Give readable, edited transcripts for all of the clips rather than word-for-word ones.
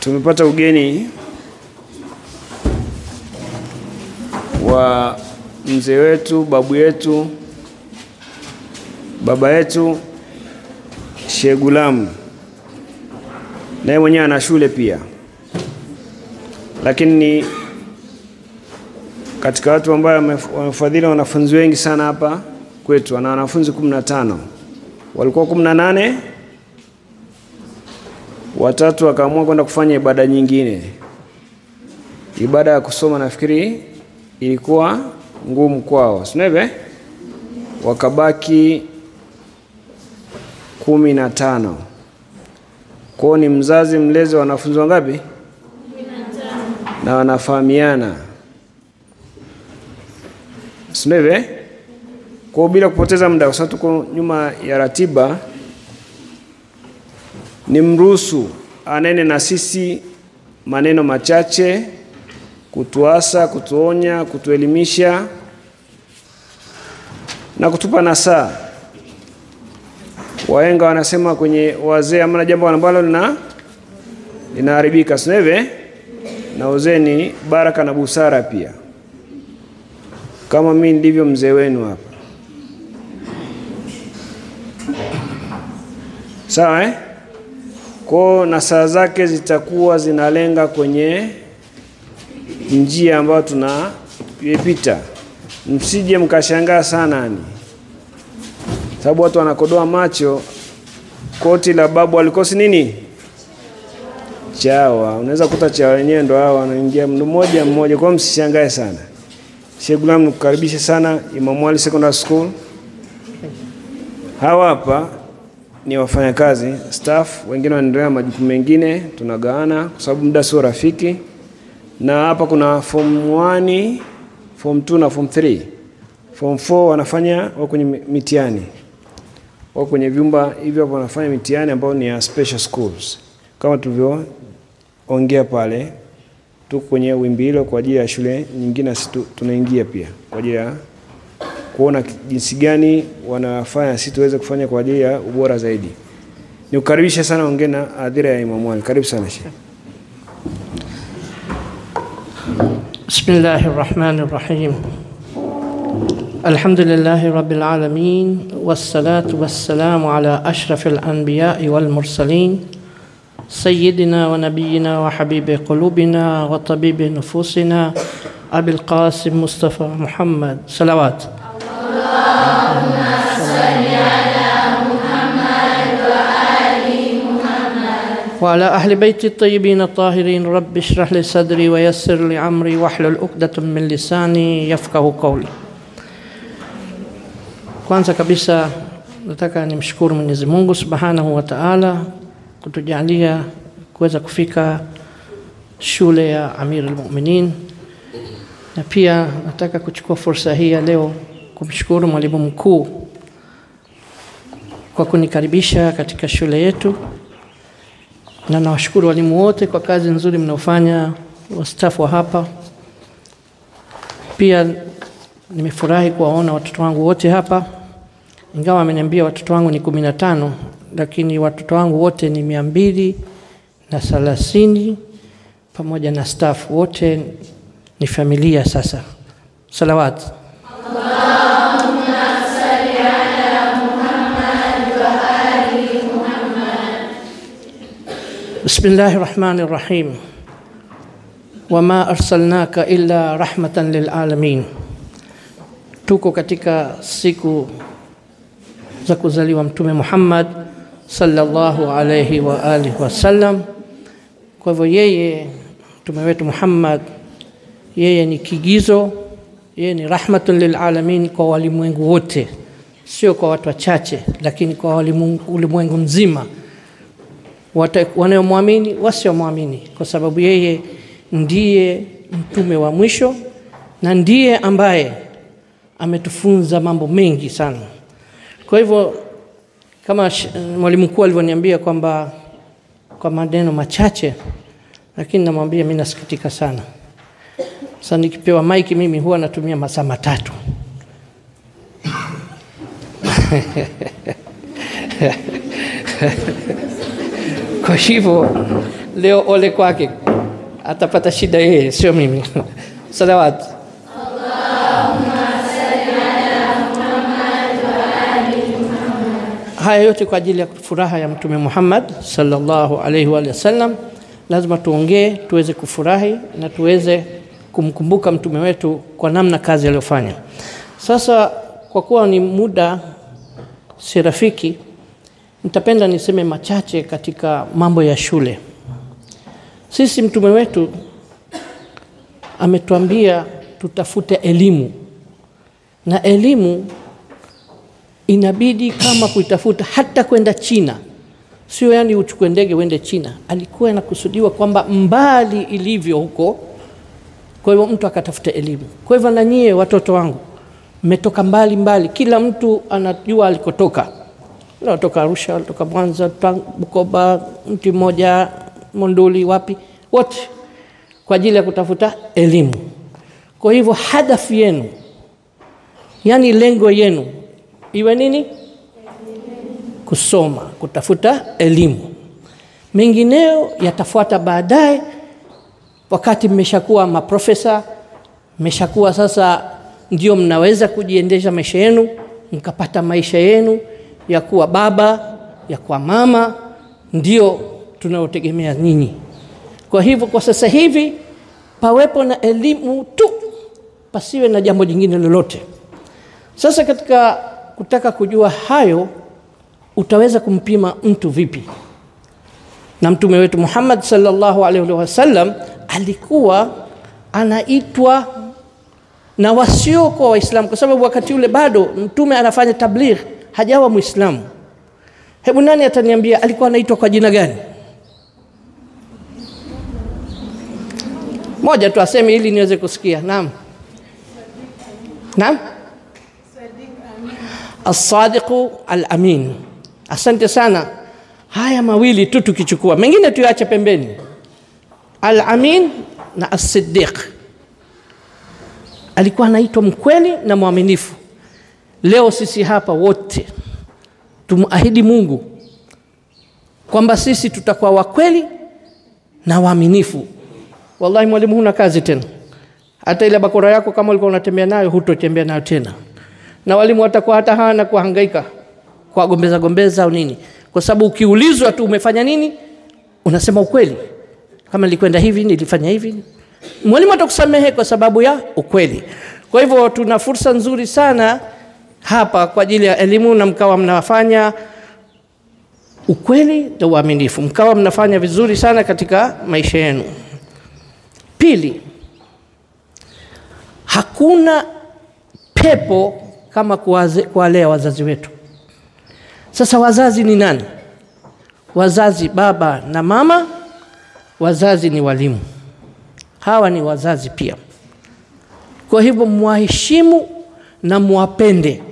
Tumepata ugeni wa mzee wetu, babu yetu, baba yetu Sheikh Ghulam. Naye mwenyewe ana shule pia. Lakini ni katika watu ambao wamefadhili wanafunzi wengi sana hapa kwetu. Ana wanafunzi 15. Walikuwa 18. Watatu wakaamua kwenda kufanya ibada nyingine. Ibada ya kusoma nafikiri ilikuwa ngumu kwao. Sineve? Wakabaki 15. Kwa ni mzazi mlezi wa wanafunzi wangapi? 15. Na wanafahamiana. Sineve? Kwa bila kupoteza muda, kwa sababu tuko nyuma ya ratiba, ni mruhusu anene na sisi maneno machache, kutuasa, kutuonya, kutuelimisha na kutupa nasaha. Wahenga wanasema kwenye wazee amana jambo ambalo linaharibika, sineve? Na uzee ni baraka na busara pia. Kama mimi ndivyo mzee wenu hapa. Sawa Kwa nasaha zake zitakuwa zinalenga kwenye njia ambayo tunapita. Msije mkashangaa sana sababu watu wanakodoa macho. Koti la babu alikosi nini? Chawa. Unaweza kuta chawa wenyewe ndo hao wanaingia mmoja mmoja. Kwa msishangae sana. Sheikh Ghulam mkukaribishe sana Imam Ali Secondary School. Hawa hapa ni wafanyakazi, staff, wengine wanaendelea majukumu mengine, tunagawana kwa sababu muda sio rafiki. Na hapa kuna form 1, form 2 na form 3. Form 4 wanafanya wako kwenye mitihani. Wako kwenye vyumba hivyo hapo wanafanya mitihani ambao ni ya special schools. Kama tulivyoongea pale, tuko kwenye wimbi hilo kwa ajili ya shule nyingine tunaingia pia kwa ajili ya kuona jinsi gani wanafanya sisi tuweze kufanya kwa ajili ya ubora zaidi. Nikukaribisha sana ongea na hadhira ya Imam Ali. Karibu sana Sheikh. Bismillahirrahmanirrahim. Alhamdulillahi rabbil alamin wassalatu wassalamu ala ashrafil anbiya'i wal mursalin sayyidina wa nabiyyina wa habibi qulubina wa tabibi nufusina Abil Qasim Mustafa Muhammad salawat. وعلى أهل بيت الطيبين الطاهرين رب اشرح لي صدري ويسر لي أمري واحلل عقدة من لساني يفقهوا قولي. Kwanza kabisa nataka nimshukuru Mwenyezi Mungu Subhanahu wa Ta'ala kutujalia kuweza kufika shule ya Amir al-Mu'minin, na pia nataka kuchukua fursa hii ya leo kumshukuru mwalimu mkuu kwa kunikaribisha katika shule yetu, na nawashukuru walimu wote kwa kazi nzuri mnaofanya, staff wa hapa. Pia nimefurahi kuwaona watoto wangu wote hapa, ingawa ameniambia watoto wangu ni 15, lakini watoto wangu wote ni 230 pamoja na staff wote ni familia sasa. Salawat. Allahumma salli ala Muhammad wa ali Muhammad. Bismillahir Rahmanir Rahim. Wama arsalnaka illa rahmatan lil alamin. Tuko katika siku za kuzaliwa Mtume Muhammad sallallahu alayhi wa alihi wasallam. Kwa hivyo yeye Mtume wetu Muhammad, yeye ni kigizo, yeye ni rahmatun lil alamin kwa walimwengu wote, sio kwa watu wachache, lakini kwa ulimwengu mzima, wanaomwamini wasiomwamini, kwa sababu yeye ndiye mtume wa mwisho na ndiye ambaye ametufunza mambo mengi sana. Kwa hivyo kama mwalimu mkuu alivyoniambia kwamba kwa maneno machache, lakini namwambia mimi nasikitika sana. Sasa nikipewa mic mimi huwa natumia masaa 3. Kwa hivyo leo ole kwake, atapata shida yeye, sio mimi. Salawat. Haya yote kwa ajili ya furaha ya Mtume Muhammad sallallahu alaihi wa sallam. Lazima tuongee, tuweze kufurahi na tuweze kumkumbuka mtume wetu kwa namna kazi aliyofanya. Sasa kwa kuwa ni muda si rafiki, nitapenda niseme machache katika mambo ya shule. Sisi mtume wetu ametuambia tutafute elimu, na elimu inabidi kama kuitafuta hata kwenda China. Sio yani uchukue ndege uende China. Alikuwa anakusudiwa kwamba mbali ilivyo huko, kwa hivyo mtu akatafuta elimu. Kwa hivyo na nyie watoto wangu, mmetoka mbali mbali, kila mtu anajua alikotoka. Natoka Arusha, natoka Mwanza, Bukoba, mtu mmoja Monduli, wapi, wote kwa ajili ya kutafuta elimu. Kwa hivyo hadafu yenu, yani lengo yenu iwe nini? Kusoma, kutafuta elimu. Mengineo yatafuata baadaye, wakati mmeshakuwa maprofesa, mmeshakuwa sasa ndio mnaweza kujiendesha maisha yenu, mkapata maisha yenu ya kuwa baba, ya kuwa mama, ndio tunaotegemea nyinyi. Kwa hivyo kwa sasa hivi pawepo na elimu tu, pasiwe na jambo jingine lolote. Sasa katika kutaka kujua hayo, utaweza kumpima mtu vipi? Na mtume wetu Muhammad sallallahu alaihi wasallam alikuwa anaitwa na wasio kwa Waislamu, kwa sababu wakati ule bado mtume anafanya tabligh, hajawa Muislamu. Hebu nani ataniambia alikuwa anaitwa kwa jina gani? Moja tu aseme ili niweze kusikia. Naam. Naam. As-Sadiq al-Amin. Asante sana. Haya mawili tu tukichukua, mengine tuache pembeni. Al-Amin na As-Siddiq. Alikuwa anaitwa mkweli na mwaminifu. Leo sisi hapa wote tumuahidi Mungu kwamba sisi tutakuwa wakweli na waaminifu. Wallahi mwalimu, huna kazi tena. Hata ile bakora yako kama ulikuwa unatembea nayo hutotembea nayo tena. Na walimu watakuwa hata hana kuhangaika kwa gombeza au nini, kwa sababu ukiulizwa tu umefanya nini, unasema ukweli. Kama nilikwenda hivi, nilifanya hivi, mwalimu atakusamehe kwa sababu ya ukweli. Kwa hivyo tuna fursa nzuri sana hapa kwa ajili ya elimu, na mkawa mnafanya ukweli na uaminifu, mkawa mnafanya vizuri sana katika maisha yenu. Pili, hakuna pepo kama kuwalea wazazi wetu. Sasa wazazi ni nani? Wazazi baba na mama, wazazi ni walimu. Hawa ni wazazi pia. Kwa hivyo mwaheshimu na muwapende,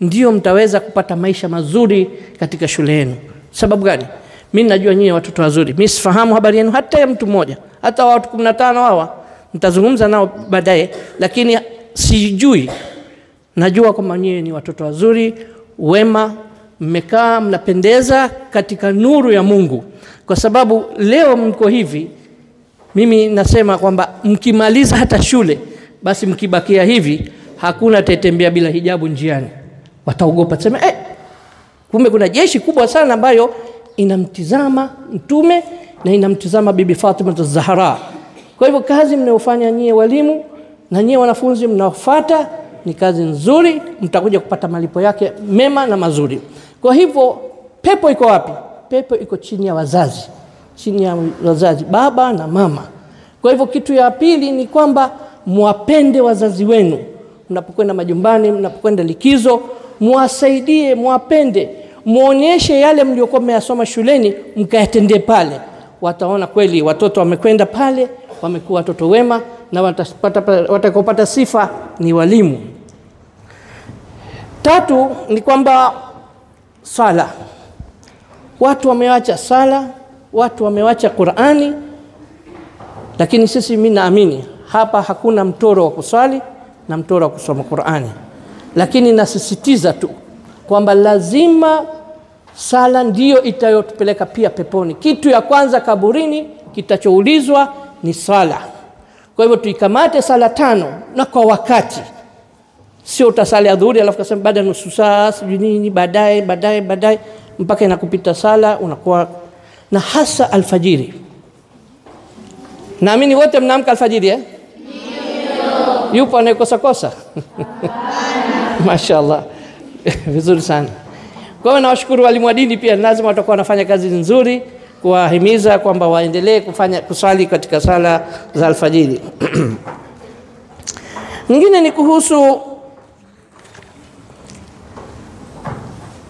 ndio mtaweza kupata maisha mazuri katika shule yenu. Sababu gani? Mimi najua nyinyi watoto wazuri. Mimi sifahamu habari yenu hata ya mtu mmoja. Hata watu 15 hawa mtazungumza nao baadaye, lakini sijui. Najua kwamba nyinyi ni watoto wazuri, wema, mmekaa mnapendeza katika nuru ya Mungu. Kwa sababu leo mko hivi, mimi nasema kwamba mkimaliza hata shule, basi mkibakia hivi, hakuna tetembea bila hijabu njiani. Wataogopa sema kumbe kuna jeshi kubwa sana ambayo inamtizama mtume na inamtizama bibi Fatima az-Zahra. Kwa hivyo kazi mnayofanya nyie walimu na nyie wanafunzi mnaofuata ni kazi nzuri, mtakuja kupata malipo yake mema na mazuri. Kwa hivyo pepo iko wapi? Pepo iko chini ya wazazi. Chini ya wazazi, baba na mama. Kwa hivyo kitu ya pili ni kwamba muwapende wazazi wenu. Mnapokwenda majumbani, mnapokwenda likizo, muwasaidie, muwapende, muonyeshe yale mliokuwa mmeyasoma shuleni, mkayatendee pale. Wataona kweli watoto wamekwenda pale, wamekuwa watoto wema, na watakopata sifa ni walimu. Tatu ni kwamba sala. Watu wamewacha sala, watu wamewacha Qur'ani, lakini sisi mimi naamini hapa hakuna mtoro wa kusali na mtoro wa kusoma Qur'ani. Lakini nasisitiza tu kwamba lazima Sala ndiyo itayotupeleka pia peponi. Kitu ya kwanza kaburini kitachoulizwa ni sala. Kwa hivyo tuikamate sala 5 na kwa wakati. Sio utasali adhuhuri alafu kasema baada nusu saa sijui nini baadaye mpaka inakupita sala unakuwa. Na hasa alfajiri. Naamini wote mnaamka alfajiri Ndio. Yupo anayekosa? Mashaallah. Vizuri sana. Kwa hiyo nawashukuru walimu wa dini pia, lazima watakuwa wanafanya kazi nzuri kuwahimiza kwamba waendelee kusali katika sala za alfajiri. Nyingine ni kuhusu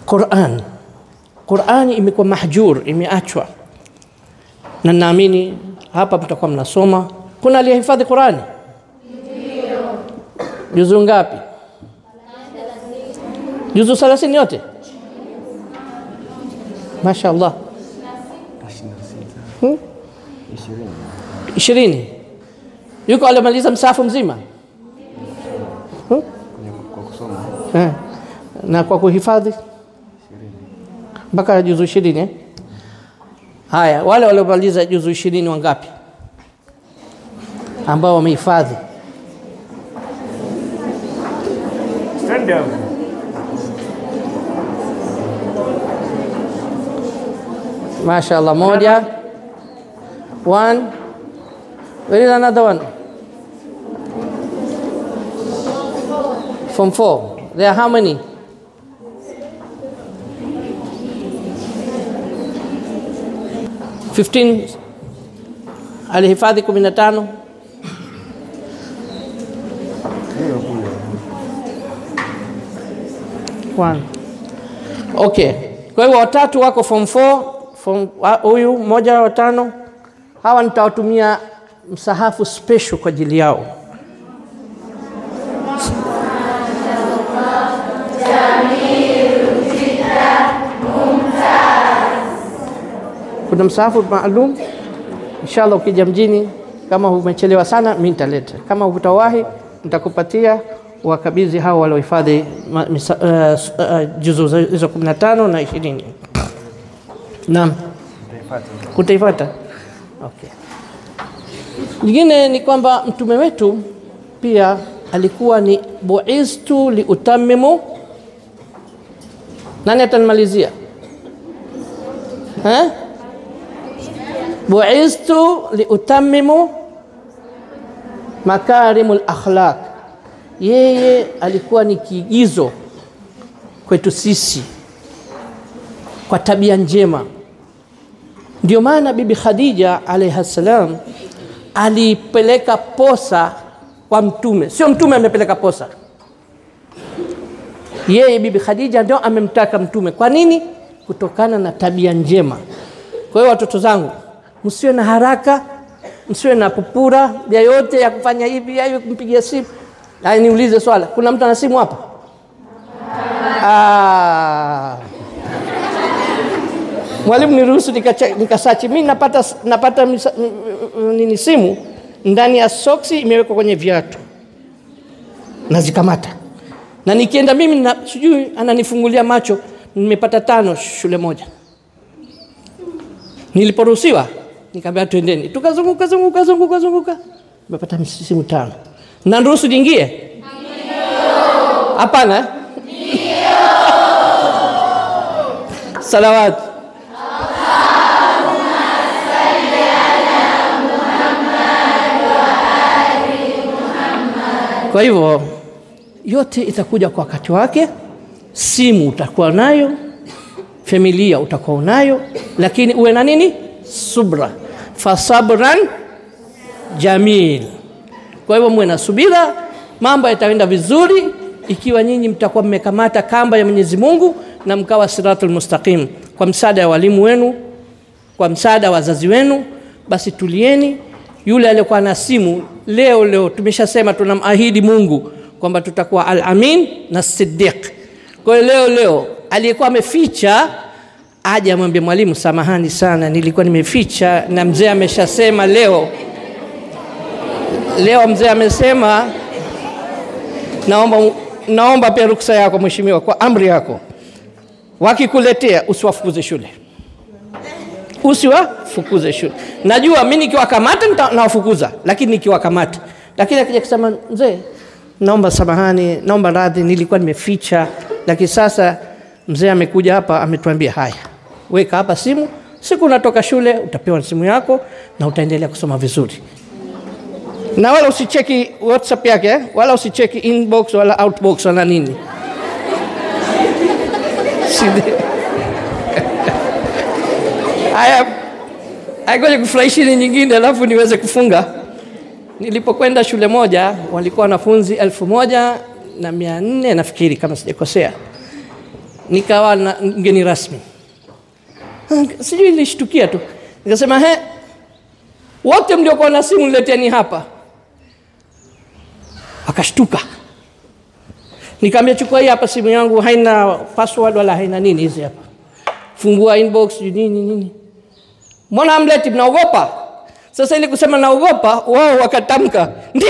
Qur'an. Qur'ani imekuwa mahjur, imeachwa. Na naamini hapa mtakuwa mnasoma. Kuna aliyehifadhi Qur'ani? Ndio. Juzu ngapi? Juzu 30 yote? Mashaallah. 20. Yuko alimaliza msahafu mzima? Kwa kusoma. Na kwa kuhifadhi? Mpaka juzu 20 Haya, wale waliomaliza juzu 20 wangapi? Ambao wamehifadhi. Stand down. Mashaallah, moja. 1. Where is another one? From 4. There are how many? Alihifadhi 15. One. Okay. Kwa hiyo watatu wako form 4, huyu mmoja wa 5. Hawa nitawatumia msahafu special kwa ajili yao. Kuna msahafu maalum. Inshallah ukija mjini kama umechelewa sana mimi nitaleta. Kama utawahi nitakupatia wakabidhi hao waliohifadhi juzu hizo 15 na 20. Naam. Utaifuata. Okay. Nyingine ni kwamba mtume wetu pia alikuwa ni bu'istu liutammimu. Nani atanimalizia? Bu'istu liutammimu makarimul akhlaq. Yeye alikuwa ni kiigizo kwetu sisi kwa tabia njema. Ndio maana bibi Khadija alayha salam alipeleka posa kwa mtume. Sio mtume amepeleka posa. Yeye bibi Khadija ndio amemtaka mtume. Kwa nini? Kutokana na tabia njema. Kwa hiyo watoto zangu, msiwe na haraka, msiwe na pupura yoyote ya kufanya hivi au kumpigia simu. Na niulize swala, kuna mtu ana simu hapa? Mwalimu niruhusu nikasearch. Mimi napata nini simu ndani ya soksi imewekwa kwenye viatu. Nazikamata. Na nikienda mimi sijui ananifungulia macho, nimepata 5 shule moja. Niliporuhusiwa nikamwambia twendeni. Tukazunguka. Nimepata simu 5. Na ruhusu niingie? Ndio. Hapana? Ndio. Salawat. Kwa hivyo yote itakuja kwa wakati wake. Simu utakuwa nayo, familia utakuwa nayo, lakini uwe na nini? Subra. Fasabran jamil. Kwa hivyo muwe na subira, mambo yataenda vizuri ikiwa nyinyi mtakuwa mmekamata kamba ya Mwenyezi Mungu na mkawa siratul mustaqim. Kwa msaada wa walimu wenu, kwa msaada wa wazazi wenu, basi tulieni. Yule aliyekuwa na simu leo tumeshasema tunamahidi Mungu kwamba tutakuwa al-amin na siddiq. Kwa hiyo leo aliyekuwa ameficha aje amwambie mwalimu, samahani sana nilikuwa nimeficha na mzee ameshasema leo mzee amesema, naomba pia ruksa yako mheshimiwa, kwa amri yako. wakikuletea usiwafukuze shule. Usiwafukuze shule. Najua mimi nikiwakamata nawafukuza, lakini nikiwakamata. Lakini akija kusema mzee, naomba samahani, naomba radhi, nilikuwa nimeficha, lakini sasa mzee amekuja hapa ametuambia haya. Weka hapa simu, siku unatoka shule utapewa simu yako na utaendelea kusoma vizuri. Na wala usicheki WhatsApp yake, wala usicheki inbox wala outbox wala nini. Ngoja kufurahisha nyingine alafu niweze kufunga. Nilipokwenda shule moja walikuwa wanafunzi 1400 nafikiri kama sijakosea. Nikawa mgeni rasmi. Sijui nilishtukia tu. Nikasema wote mliokuwa na simu nileteni hapa. Akashtuka. Nikamwambia chukua hii hapa simu yangu, haina password wala haina nini hizi hapa. Fungua inbox nini. Mbona hamleti, mnaogopa? Sasa ili kusema naogopa, wao wakatamka ndio.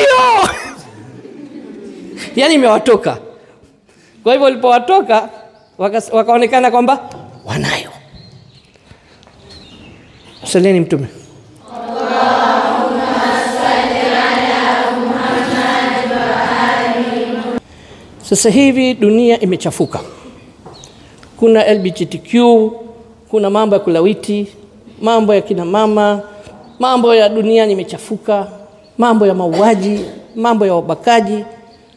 Yaani imewatoka. Kwa hivyo walipowatoka wakaonekana kwamba wanayo. Saleni Mtume. Sasa hivi dunia imechafuka. Kuna LGBTQ, kuna mambo ya kulawiti, mambo ya kina mama, mambo ya dunia imechafuka, mambo ya mauaji, mambo ya ubakaji.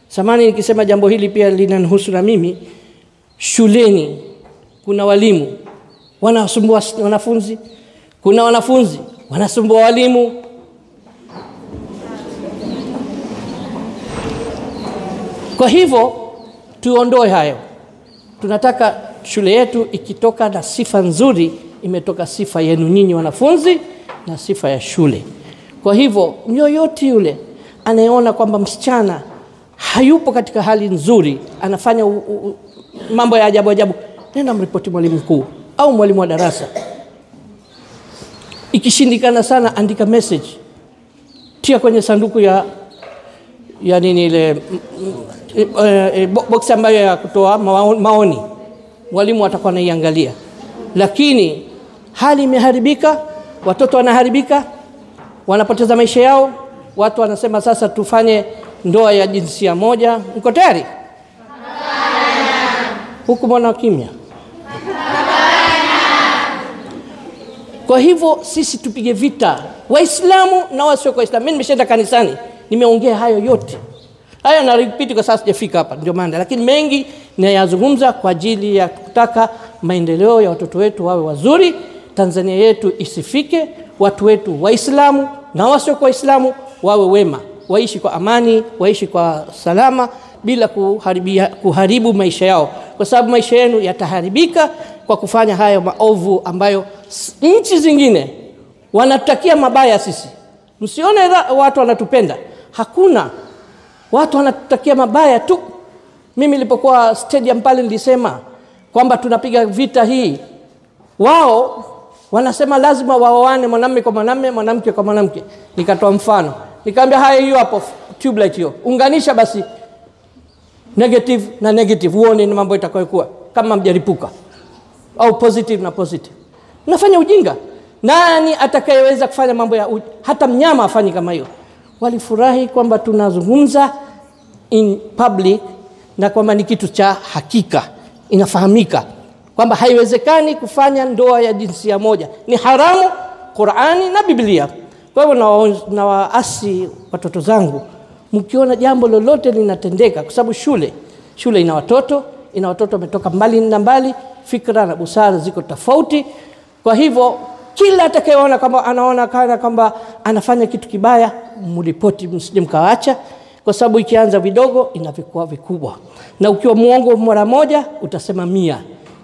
Samani nikisema jambo hili pia linanihusu na mimi. Shuleni kuna walimu wanasumbua wanafunzi, kuna wanafunzi wanasumbua walimu. Kwa hivyo tuondoe hayo. Tunataka shule yetu ikitoka na sifa nzuri, imetoka sifa yenu nyinyi wanafunzi na sifa ya shule. Kwa hivyo yoyote yule anayeona kwamba msichana hayupo katika hali nzuri, anafanya mambo ya ajabu, nenda mripoti mwalimu mkuu au mwalimu wa darasa. Ikishindikana sana, andika message, tia kwenye sanduku ya nini ile box ambayo ya kutoa maoni. Mwalimu atakuwa anaiangalia. Lakini hali imeharibika, watoto wanaharibika, wanapoteza maisha yao. Watu wanasema sasa tufanye ndoa ya jinsia moja. Mko tayari? Huku mbona kimya? Kwa hivyo sisi tupige vita Waislamu na wasio Waislamu. Mimi nimeshaenda kanisani, nimeongea hayo yote. Hayo na repeat kwa sasa sijafika hapa, ndio maana. Lakini mengi ninayazungumza kwa ajili ya kutaka maendeleo ya watoto wetu wawe wazuri, Tanzania yetu isifike, watu wetu Waislamu na wasio Waislamu wawe wema, waishi kwa amani, waishi kwa salama bila kuharibu maisha yao, kwa sababu maisha yenu yataharibika kwa kufanya hayo maovu ambayo nchi zingine wanatakia mabaya sisi. Msione watu wanatupenda, hakuna. Watu wanatutakia mabaya tu. Mimi nilipokuwa stadium pale nilisema kwamba tunapiga vita hii. Wao wanasema lazima waoane mwanamume kwa mwanamume, mwanamke kwa mwanamke. Nikatoa mfano. Nikamwambia haya, hiyo hapo tube light hiyo. Unganisha basi negative na negative, uone ni mambo itakayokuwa kama mjaripuka. Au positive na positive. Unafanya ujinga. Nani atakayeweza kufanya mambo ya hata mnyama afanye kama hiyo? Walifurahi kwamba tunazungumza in public na kwamba ni kitu cha hakika, inafahamika kwamba haiwezekani kufanya ndoa ya jinsia moja, ni haramu, Qur'ani na Biblia. Kwa hivyo nawaasi watoto zangu, mkiona jambo lolote linatendeka, kwa sababu shule ina watoto wametoka mbali na mbali, fikra na busara ziko tofauti. Kwa hivyo kila atakayeona kama anaona kana kwamba anafanya kitu kibaya, mripoti, msije mkaacha, kwa sababu ikianza vidogo inavikua vikubwa. Na ukiwa muongo mara moja utasema 100.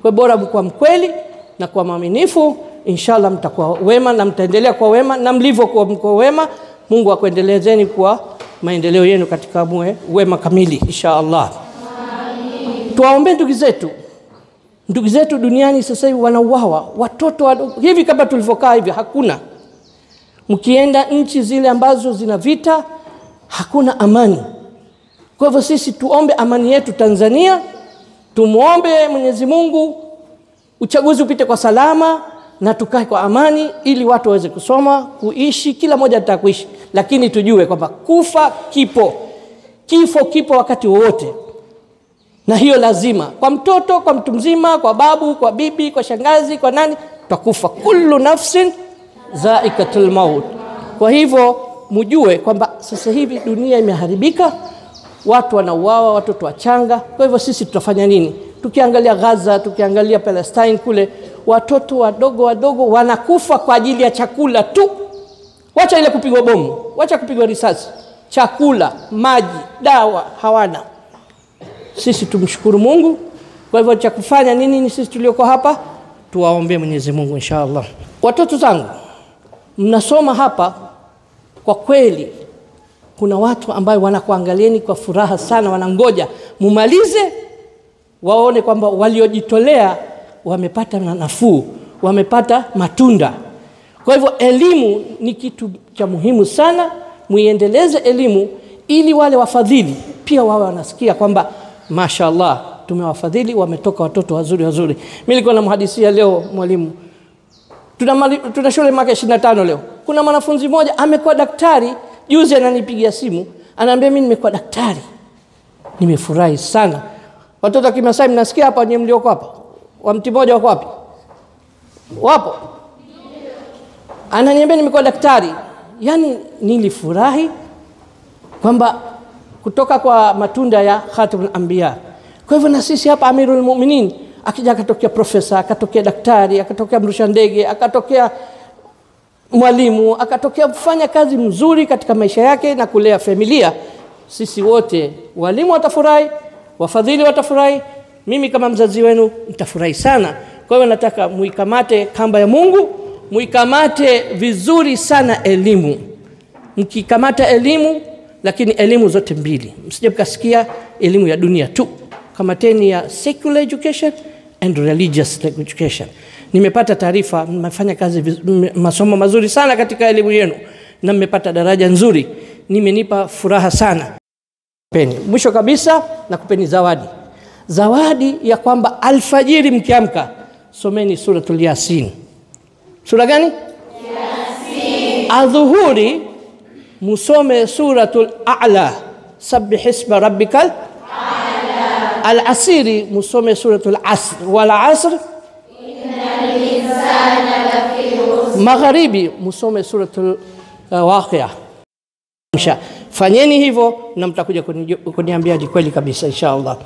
Kwa bora mkuwa mkweli na kuwa mwaminifu, inshallah mtakuwa wema na mtaendelea kuwa wema, na mlivyokuwa mko wema, Mungu akuendelezeni kwa maendeleo yenu katika wema kamili inshallah. Tuwaombe ndugu zetu duniani sasa hivi wanauawa, watoto hivi kama tulivyokaa hivi hakuna. Mkienda nchi zile ambazo zina vita hakuna amani. Kwa hivyo sisi tuombe amani yetu Tanzania, tumuombe Mwenyezi Mungu uchaguzi upite kwa salama na tukae kwa amani ili watu waweze kusoma, kuishi, kila mmoja anataka kuishi, lakini tujue kwamba kufa kipo. Kifo kipo wakati wote. Na hiyo lazima. Kwa mtoto, kwa mtu mzima, kwa babu, kwa bibi, kwa shangazi, kwa nani, tutakufa. Kullu nafsin zaikatul maut. Kwa hivyo mjue kwamba sasa hivi dunia imeharibika, watu wanauawa, watoto wachanga. Kwa hivyo sisi tutafanya nini? Tukiangalia Gaza, tukiangalia Palestine kule, watoto wadogo wanakufa kwa ajili ya chakula tu. Wacha ile kupigwa bomu, wacha kupigwa risasi. Chakula, maji, dawa hawana. Sisi tumshukuru Mungu. Kwa hivyo cha kufanya nini ni sisi tulioko hapa? Tuwaombe Mwenyezi Mungu inshallah. Watoto zangu, mnasoma hapa, kwa kweli kuna watu ambao wanakuangalieni kwa furaha sana, wanangoja mumalize waone kwamba waliojitolea wamepata nafuu, wamepata matunda. Kwa hivyo elimu ni kitu cha muhimu sana, muiendeleze elimu ili wale wafadhili pia wawe wanasikia kwamba mashaallah tumewafadhili, wametoka watoto wazuri. Mimi nilikuwa namhadithia leo mwalimu, tuna shule mwaka 25 leo. Kuna mwanafunzi mmoja amekuwa daktari, juzi ananipigia simu, anaambia mimi nimekuwa daktari. Nimefurahi sana. Watoto wa Kimasai mnasikia hapa nyinyi mlioko hapa? Wa mti mmoja wako wapi? Wapo? Ananiambia nimekuwa daktari. Yani nilifurahi kwamba kutoka kwa matunda ya Khatamul Anbiya. Kwa hivyo na sisi hapa Amirul Mu'minin akija akatokea profesa, akatokea daktari, akatokea mrusha ndege, akatokea mwalimu, akatokea kufanya kazi mzuri katika maisha yake na kulea familia, sisi wote walimu watafurahi, wafadhili watafurahi, mimi kama mzazi wenu nitafurahi sana. Kwa hiyo nataka muikamate kamba ya Mungu, muikamate vizuri sana elimu. Mkikamata elimu, lakini elimu zote mbili. Msije mkasikia elimu ya dunia tu. Kamateni ya secular education and religious education. Nimepata taarifa mmefanya kazi masomo mazuri sana katika elimu yenu na mmepata daraja nzuri. Nimenipa furaha sana. Mwisho kabisa nakupeni zawadi ya kwamba alfajiri mkiamka someni suratul Yasin. Sura gani? Yasin. Adhuhuri musome suratul A'la, sabbih isma rabbikal a'la. Al-asiri musome suratul Asr, wal asr innal insana lafi khusr. Magharibi musome suratul Waqi'a. Fanyeni hivyo na mtakuja kuniambia kweli kabisa inshallah.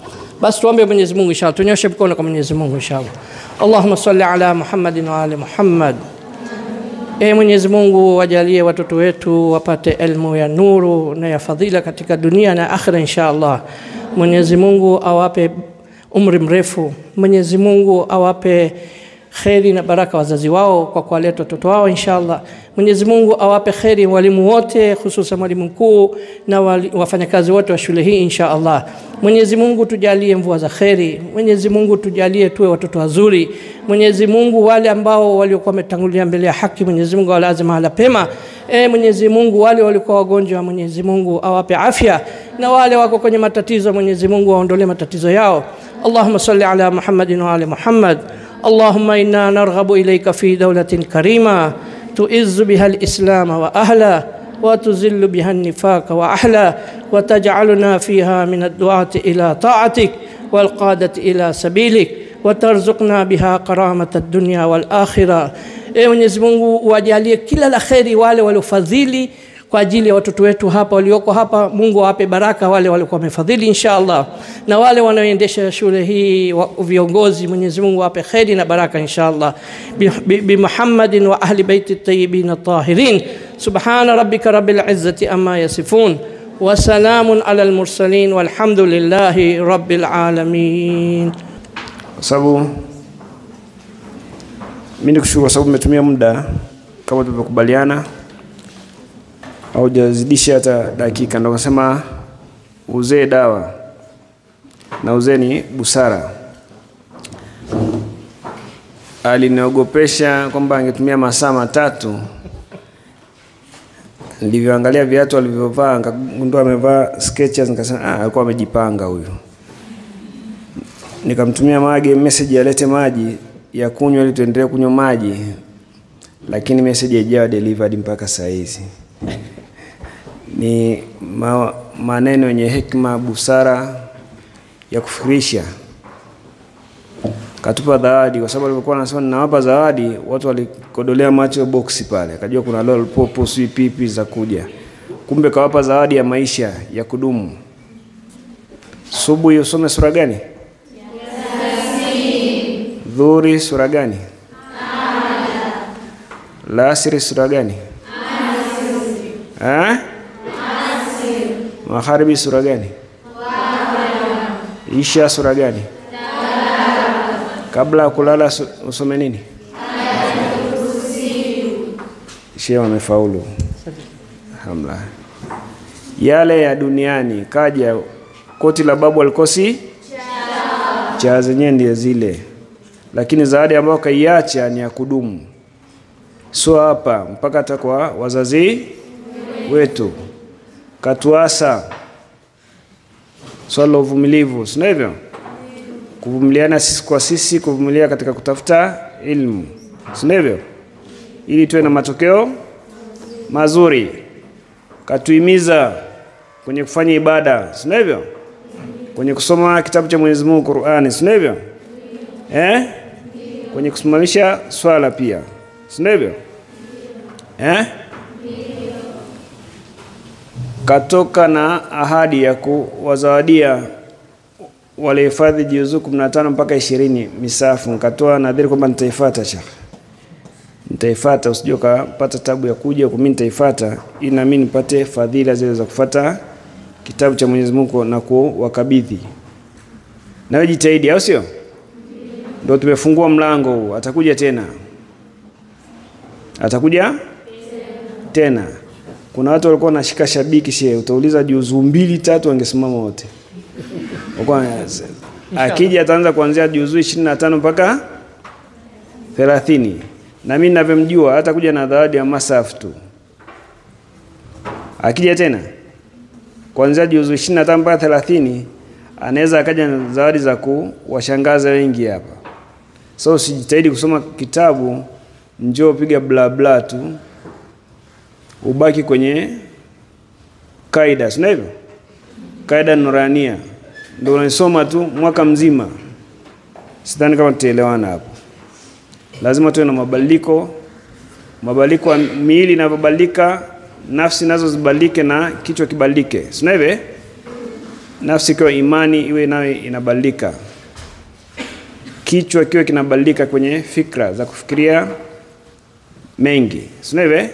Basi tuombe Mwenyezi Mungu inshallah, tunyoshe mkono kwa Mwenyezi Mungu inshallah. Allahumma salli ala Muhammadin wa ali Muhammad. Mwenyezi Mungu wajalie watoto wetu wapate elimu ya nuru na ya fadhila katika dunia na akhira inshallah. Mwenyezi Mungu awape umri mrefu. Mwenyezi Mungu awape kheri na baraka wazazi wao kwa kuwaleta watoto wao inshallah. Mwenyezi Mungu awape kheri walimu wote, hususan mwalimu mkuu na wafanyakazi wote wa shule hii inshallah. Mwenyezi Mungu tujalie mvua za kheri. Mwenyezi Mungu tujalie tuwe watoto wazuri. Mwenyezi Mungu wale ambao waliokuwa wametangulia mbele ya haki, Mwenyezi Mungu awalaze mahala pema. Mwenyezi Mungu wale walikuwa wagonjwa, Mwenyezi Mungu awape afya, na wale wako kwenye matatizo, Mwenyezi Mungu aondolee matatizo yao. Allahumma salli ala Muhammadin wa ali Muhammad. اللهم إنا نرغب إليك في دولة كريمة تؤز بها الإسلام وأهله وتذل بها النفاق وأهله وتجعلنا فيها من الدعاة إلى طاعتك والقادة إلى سبيلك وترزقنا بها كرامة الدنيا والآخرة. Mwenyezi Mungu wajalie kila la kheri wale waliofadhili kwa ajili ya watoto wetu hapa walioko hapa. Mungu awape baraka wale waliokuwa wamefadhili inshallah, na wale wanaoendesha shule hii viongozi, Mwenyezi Mungu awape kheri na baraka inshallah. Bi Muhammadin wa ahli baiti at-tayyibin at-tahirin. Subhana rabbika rabbil izzati amma yasifun wa salamun ala al-mursalin walhamdulillahi rabbil alamin. Sababu mimi nikushukuru sababu umetumia muda kama tulivyokubaliana, au jazidisha hata dakika. Ndio nasema uzee dawa na uzee ni busara. Aliniogopesha kwamba angetumia masaa matatu. Nilivyoangalia viatu alivyovaa nikagundua amevaa Skechers, nikasema alikuwa amejipanga huyu. Nikamtumia mage message alete maji, ya kunywa ili tuendelee kunywa maji, lakini message haijawa delivered mpaka saa hizi. Ni maneno yenye hekima, busara ya kufikirisha. Katupa zawadi, kwa sababu alikuwa anasema ninawapa zawadi, watu walikodolea macho boksi pale, akajua kuna lollipop, sweet pipi za kuja. Kumbe kawapa zawadi ya maisha ya kudumu. Subuhi usome sura gani? Yasin. Dhuhuri sura gani? Lasiri sura gani? Magharibi sura gani? Isha sura gani? Kabla ya kulala usome nini? Shehe wamefaulu. Alhamdulillah. Yale ya duniani kaja koti la babu alikosi cha zenyewe ndiye zile, lakini zawadi ambayo kaiacha ni ya kudumu. So hapa mpaka hata kwa wazazi wetu katuasa swala uvumilivu, sio hivyo? Kuvumiliana sisi kwa sisi, kuvumilia katika kutafuta ilmu, sio hivyo? Ili tuwe na matokeo mazuri. Katuhimiza kwenye kufanya ibada, sio hivyo? Kwenye kusoma kitabu cha Mwenyezi Mungu Qur'ani, sio hivyo? Kwenye kusimamisha swala pia, sio hivyo? Katoka na ahadi ya kuwazawadia wale hifadhi juzuu 15 mpaka 20 misafu. Nikatoa nadhiri kwamba nitaifuata Sheikh. Nitaifuata, usije ukapata tabu ya kuja kwa mimi, nitaifuata ili na mimi nipate fadhila zile za kufuata kitabu cha Mwenyezi Mungu na kuwakabidhi. Nawe jitahidi, au sio? Ndio tumefungua mlango huu. Atakuja tena. Atakuja tena. Kuna watu walikuwa wanashika shabiki shehe, utauliza juzuu 2 3 wangesimama wote. Akija ataanza kuanzia juzuu 25 mpaka 30. Na mimi ninavyomjua hata kuja na zawadi ya masafu tu. Akija tena kuanzia juzuu 25 mpaka 30 anaweza akaja na zawadi za kuwashangaza wengi hapa. So usijitahidi kusoma kitabu njoo piga bla bla tu. Ubaki kwenye kaida, sio hivyo? Kaida nurania. Ndio unasoma tu mwaka mzima. Sidhani kama tutaelewana hapo. Lazima tuwe na mabadiliko. Mabadiliko ya miili inabadilika, nafsi nazo zibadilike na kichwa kibadilike. Sio hivyo? Nafsi kwa imani iwe nayo inabadilika. Kichwa kiwe kinabadilika kwenye fikra za kufikiria mengi. Sio hivyo?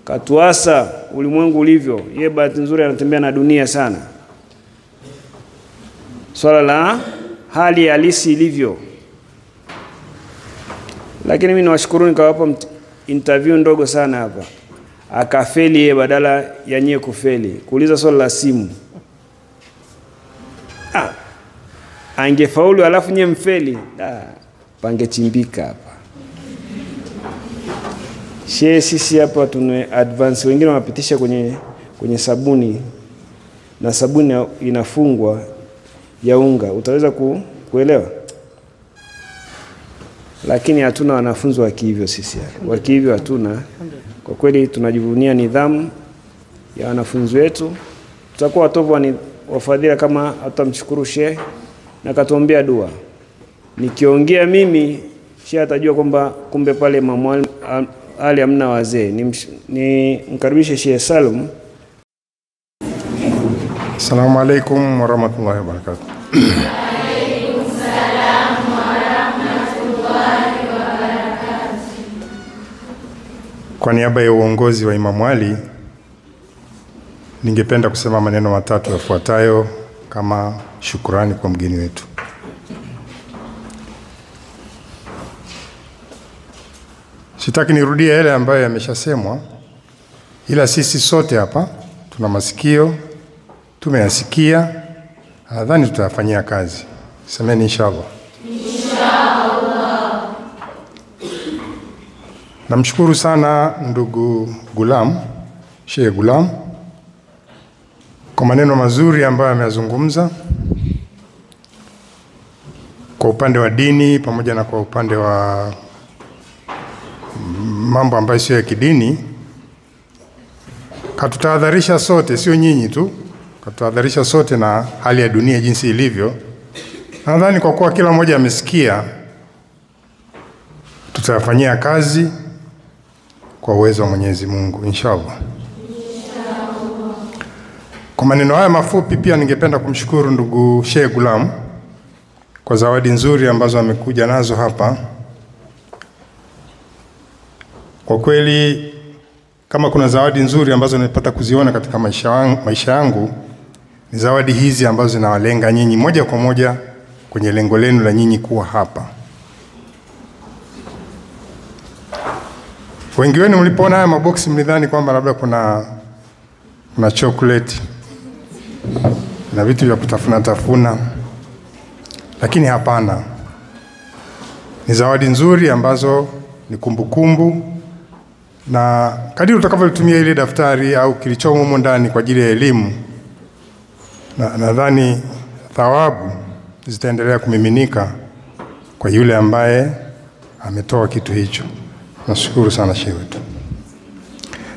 Katuasa ulimwengu ulivyo. Yeye bahati nzuri anatembea na dunia sana. Swala la hali halisi ilivyo. Lakini mimi nawashukuruni kawapa interview ndogo sana hapa. Akafeli yeye badala ya nyie kufeli. Kuuliza swala la simu. Angefaulu alafu nyie mfeli. Pangechimbika hapa. Shehe sisi hapa tuna advance, wengine wanapitisha kwenye sabuni. Na sabuni inafungwa ya unga. Utaweza kuelewa? Lakini hatuna wanafunzi wa kihivyo sisi hapa. Wa kihivyo hatuna. Kwa kweli tunajivunia nidhamu ya wanafunzi wetu. Tutakuwa watovu wafadhila kama atamshukuru shehe na katuombea dua. Nikiongea mimi shehe atajua kwamba kumbe pale Imam Ali hamna wazee. Ni mkaribishe Sheikh Salum. Assalamu alaikum warahmatullahi wabarakatuh. Waalaikum salam warahmatullahi wabarakatuh. Kwa niaba ya uongozi wa Imam Ali, ningependa kusema maneno matatu yafuatayo kama shukrani kwa mgeni wetu. Sitaki nirudie yale ambayo yameshasemwa, ila sisi sote hapa tuna masikio, tumeyasikia, nadhani tutayafanyia kazi. Semeni inshallah. Inshallah. Namshukuru sana ndugu Gulam, Sheikh Gulam, kwa maneno mazuri ambayo ameyazungumza. kwa upande wa dini pamoja na kwa upande wa mambo ambayo sio ya kidini, katutahadharisha sote, sio nyinyi tu, katutahadharisha sote na hali ya dunia jinsi ilivyo. Nadhani kwa kuwa kila mmoja amesikia, tutafanyia kazi kwa uwezo wa Mwenyezi Mungu inshallah. Kwa maneno haya mafupi pia ningependa kumshukuru ndugu Sheikh Gulam kwa zawadi nzuri ambazo amekuja nazo hapa. Kwa kweli kama kuna zawadi nzuri ambazo nimepata kuziona katika maisha yangu, ni zawadi hizi ambazo zinawalenga nyinyi moja kwa moja kwenye lengo lenu la nyinyi kuwa hapa. Wengi wenu mlipoona haya maboksi mlidhani kwamba labda kuna chocolate na vitu vya kutafuna, lakini hapana. Ni zawadi nzuri ambazo ni kumbukumbu, na kadiri utakavyotumia ile daftari au kilichomo humo ndani kwa ajili ya elimu, nadhani thawabu zitaendelea kumiminika kwa yule ambaye ametoa kitu hicho. Nashukuru sana shehe wetu.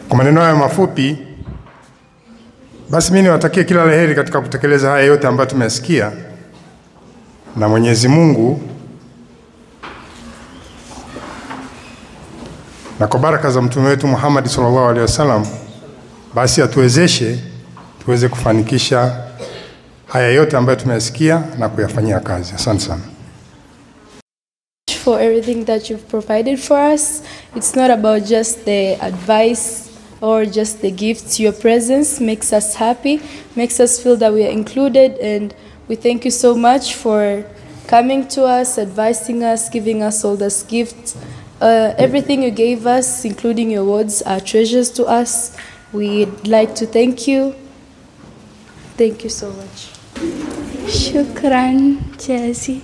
Kwa maneno haya mafupi, basi mimi niwatakie kila laheri katika kutekeleza haya yote ambayo tumesikia, na Mwenyezi Mungu na kwa baraka za mtume wetu Muhammad sallallahu alaihi wasallam basi atuwezeshe tuweze kufanikisha haya yote ambayo tumesikia na kuyafanyia kazi. Asante sana. For everything that you've provided for us. It's not about just the advice or just the gifts. Your presence makes us happy, makes us feel that we are included, and we thank you so much for coming to us, advising us, giving us all those gifts. Everything you gave us, including your words, are treasures to us. We'd like to thank you. Thank you so much. Shukran, Jazzy.